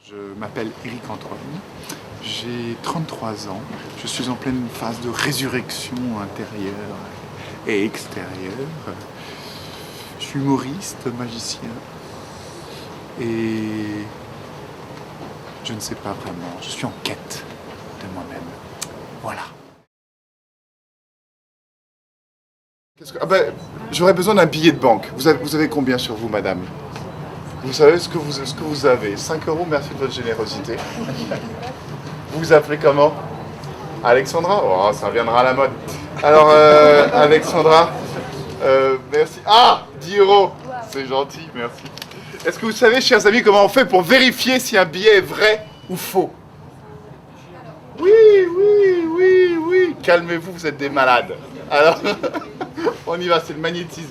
Je m'appelle Éric Antoine, j'ai 33 ans, je suis en pleine phase de résurrection intérieure et extérieure. Je suis humoriste, magicien et je ne sais pas vraiment, je suis en quête de moi-même. Voilà. J'aurais besoin d'un billet de banque. Vous avez combien sur vous, madame? Vous savez ce que vous avez. 5 €, merci de votre générosité. Vous vous appelez comment? Alexandra? Oh, ça reviendra à la mode. Alors, Alexandra, merci. Ah, 10 €, c'est gentil, merci. Est-ce que vous savez, chers amis, comment on fait pour vérifier si un billet est vrai ou faux? Oui. Calmez-vous, vous êtes des malades. Alors, on y va, c'est le magnétisme.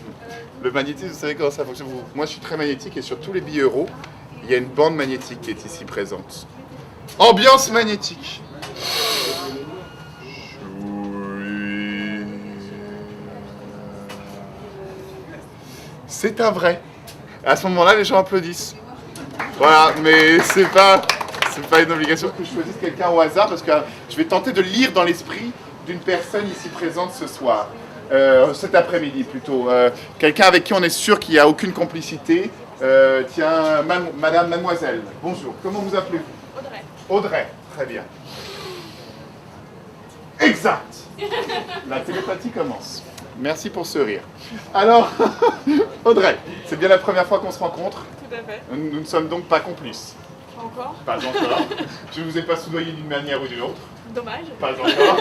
Le magnétisme, vous savez comment ça fonctionne? Moi, je suis très magnétique et sur tous les billets euros, il y a une bande magnétique qui est ici présente. Ambiance magnétique. C'est un vrai. À ce moment-là, les gens applaudissent. Voilà, mais c'est pas une obligation que je choisisse quelqu'un au hasard parce que je vais tenter de lire dans l'esprit d'une personne ici présente ce soir. Cet après-midi plutôt. Quelqu'un avec qui on est sûr qu'il n'y a aucune complicité. Tiens, madame, mademoiselle, bonjour. Comment vous appelez-vous? Audrey. Audrey, très bien. Exact. La télépathie commence. Merci pour ce rire. Alors, Audrey, c'est bien la première fois qu'on se rencontre. Tout à fait. Nous ne sommes donc pas complices. Pas encore. Pas encore. Je ne vous ai pas soudoyé d'une manière ou d'une autre. Dommage. Pas encore.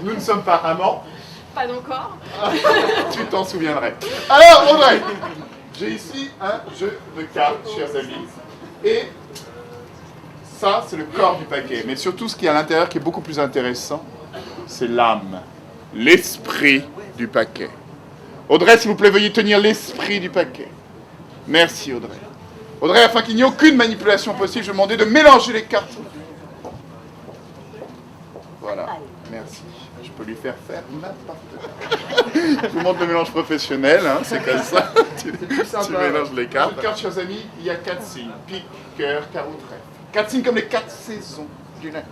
Nous ne sommes pas amants. Pas encore. Tu t'en souviendrais. Alors, Audrey, j'ai ici un jeu de cartes, chers amis. Et ça, c'est le corps du paquet. Mais surtout, ce qui est à l'intérieur qui est beaucoup plus intéressant, c'est l'âme, l'esprit du paquet. Audrey, s'il vous plaît, veuillez tenir l'esprit du paquet. Merci, Audrey. Audrey, afin qu'il n'y ait aucune manipulation possible, je vais demander de mélanger les cartes. Voilà, merci. Je peux lui faire n'importe quoi. Je vous montre le mélange professionnel, hein, c'est comme ça. tu mélanges les cartes. Dans les cartes, chers amis, il y a 4 signes. Pique, cœur, carreau, trèfle. 4 signes comme les 4 saisons d'une année.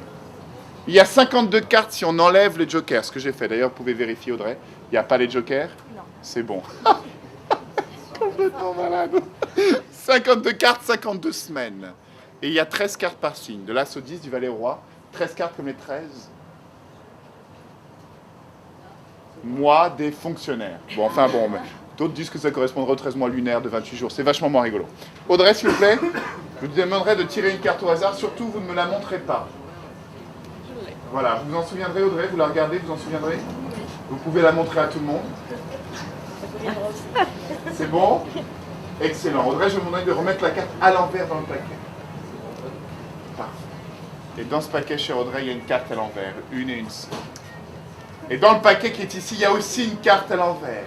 Il y a 52 cartes si on enlève les jokers, ce que j'ai fait. D'ailleurs, vous pouvez vérifier, Audrey. Il n'y a pas les jokers? Non. C'est bon. Complètement malade. 52 cartes, 52 semaines. Et il y a 13 cartes par signe. De l'As au 10, du Valet au Roi. 13 cartes comme les 13 mois des fonctionnaires. Bon, enfin bon, mais d'autres disent que ça correspondrait aux 13 mois lunaires de 28 jours. C'est vachement moins rigolo. Audrey, s'il vous plaît, je vous demanderai de tirer une carte au hasard. Surtout, vous ne me la montrez pas. Je l'ai. Voilà, vous vous en souviendrez, Audrey? Vous la regardez, vous en souviendrez? Vous pouvez la montrer à tout le monde. C'est bon? Excellent. Audrey, je vous demande de remettre la carte à l'envers dans le paquet. Parfait. Et dans ce paquet, chère Audrey, il y a une carte à l'envers. Une et une seule. Et dans le paquet qui est ici, il y a aussi une carte à l'envers.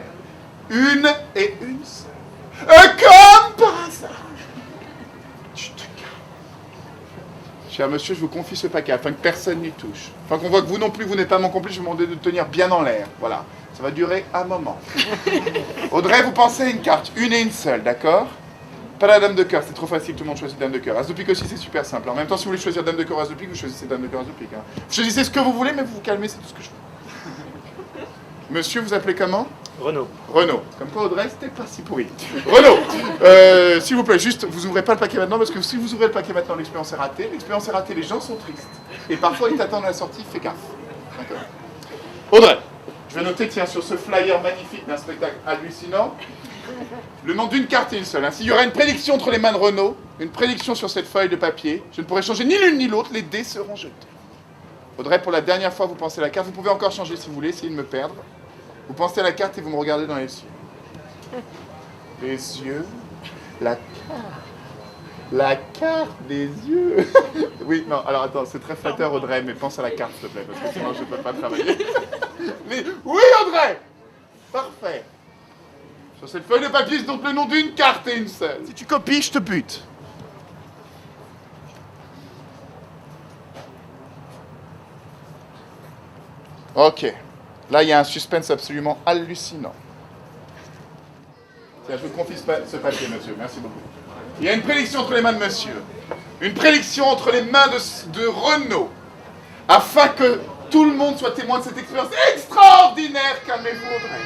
Une et une seule. Comme par hasard. Tu te calmes. Cher monsieur, je vous confie ce paquet afin que personne n'y touche. Afin qu'on voit que vous non plus, vous n'êtes pas mon complice, je vous demande de tenir bien en l'air. Voilà. Ça va durer un moment. Audrey, vous pensez à une carte, une et une seule, d'accord? Pas la dame de cœur, c'est trop facile, tout le monde choisit dame de cœur. As de pique aussi, c'est super simple. En même temps, si vous voulez choisir dame de cœur, as de pique, vous choisissez dame de cœur, as de pique. Hein. Vous choisissez ce que vous voulez, mais vous vous calmez, c'est tout ce que je veux. Monsieur, vous appelez comment? Renaud. Renaud. Comme quoi, Audrey, c'était pas si pourri. Renaud, s'il vous plaît, juste, vous ouvrez pas le paquet maintenant, parce que si vous ouvrez le paquet maintenant, l'expérience est ratée. L'expérience est ratée, les gens sont tristes. Et parfois, ils t'attendent à la sortie, fais gaffe. D'accord. Audrey, je vais noter, tiens, sur ce flyer magnifique d'un spectacle hallucinant, le nom d'une carte et une seule. Hein. S'il y aurait une prédiction entre les mains de Renaud, une prédiction sur cette feuille de papier, je ne pourrais changer ni l'une ni l'autre, les dés seront jetés. Audrey, pour la dernière fois, vous pensez à la carte. Vous pouvez encore changer si vous voulez, essayez de me perdre. Vous pensez à la carte et vous me regardez dans les yeux. Les yeux, la carte. La carte des yeux. Oui, non, alors attends, c'est très flatteur, Audrey, mais pense à la carte, s'il te plaît, parce que sinon je ne peux pas travailler. Oui, Audrey! Parfait. Sur cette feuille de papier, c'est donc le nom d'une carte et une seule. Si tu copies, je te bute. Ok. Là, il y a un suspense absolument hallucinant. Tiens, je vous confie ce papier, monsieur. Merci beaucoup. Il y a une prédiction entre les mains de monsieur. Une prédiction entre les mains de Renaud, afin que tout le monde soit témoin de cette expérience extraordinaire. Calmez-vous, Audrey.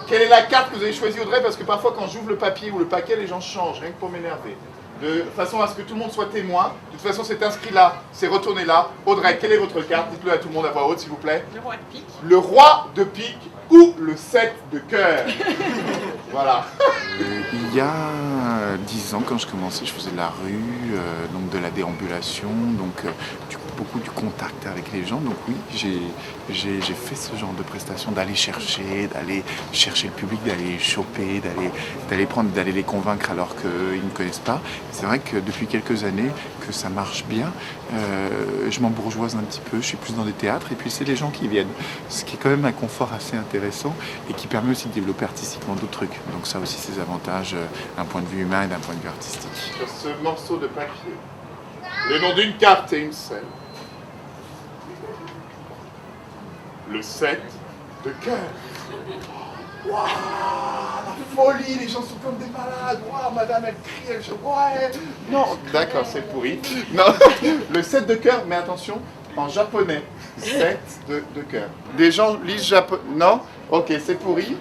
Quelle est la carte que vous avez choisie, Audrey? Parce que parfois, quand j'ouvre le papier ou le paquet, les gens changent, rien que pour m'énerver. De façon à ce que tout le monde soit témoin. De toute façon, c'est inscrit là, c'est retourné là. Audrey, quelle est votre carte? Dites-le à tout le monde à voix haute, s'il vous plaît. Le roi de pique. Le roi de pique ou le 7 de cœur. Voilà. Il y a 10 ans, quand je commençais, je faisais de la rue, donc de la déambulation, donc beaucoup du contact avec les gens. Donc oui, j'ai fait ce genre de prestation, d'aller chercher le public, d'aller choper, d'aller les convaincre alors qu'ils ne connaissent pas. C'est vrai que depuis quelques années que ça marche bien, je m'embourgeoise un petit peu, je suis plus dans des théâtres et puis c'est les gens qui viennent. Ce qui est quand même un confort assez intéressant et qui permet aussi de développer artistiquement d'autres trucs. Donc ça aussi ses avantages d'un point de vue humain et d'un point de vue artistique. Sur ce morceau de papier, le nom d'une carte et une selle. Le 7 de cœur. Waouh, la folie, les gens sont comme des malades. Waouh, madame, elle crie, elle chante. Ouais. Non, d'accord, c'est pourri. Non, le 7 de cœur, mais attention, en japonais. 7 de cœur. Des gens lisent japonais. Non? Ok, c'est pourri.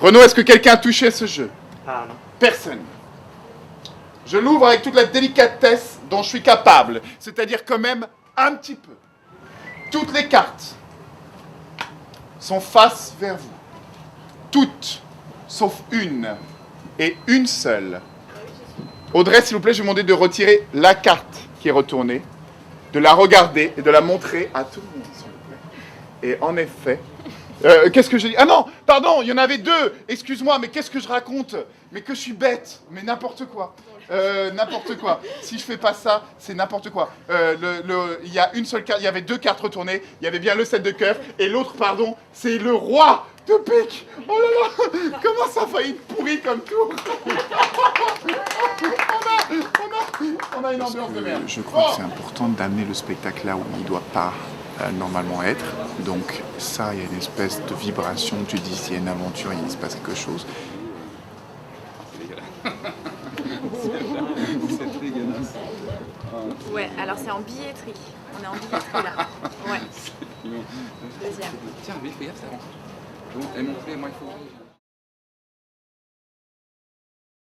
Renaud, est-ce que quelqu'un a touché ce jeu? Ah non. Personne. Je l'ouvre avec toute la délicatesse dont je suis capable. C'est-à-dire quand même un petit peu. Toutes les cartes sont face vers vous. Toutes, sauf une. Et une seule. Audrey, s'il vous plaît, je vais vous demander de retirer la carte qui est retournée, de la regarder et de la montrer à tout le monde, s'il vous plaît. Et en effet... qu'est-ce que j'ai dit? Ah non, pardon, il y en avait deux. Excuse-moi, mais qu'est-ce que je raconte? Mais que je suis bête. Mais n'importe quoi. N'importe quoi. Si je fais pas ça, c'est n'importe quoi. Il y a une seule carte, il y avait deux cartes retournées. Il y avait bien le 7 de cœur. Et l'autre, pardon, c'est le roi de pique. Oh là là, comment ça a failli être pourri comme tour? on a une ambiance de merde. Je crois que c'est important d'amener le spectacle là où il ne doit pas normalement être. Donc ça, il y a une espèce de vibration. Tu dis, s'il y a une aventure, il se passe quelque chose. Ouais, alors c'est en billetterie. On est en billetterie là. Ouais. Deuxième. Tiens, mais fais gaffe, ça avance. Bon, elle monte, moi il faut.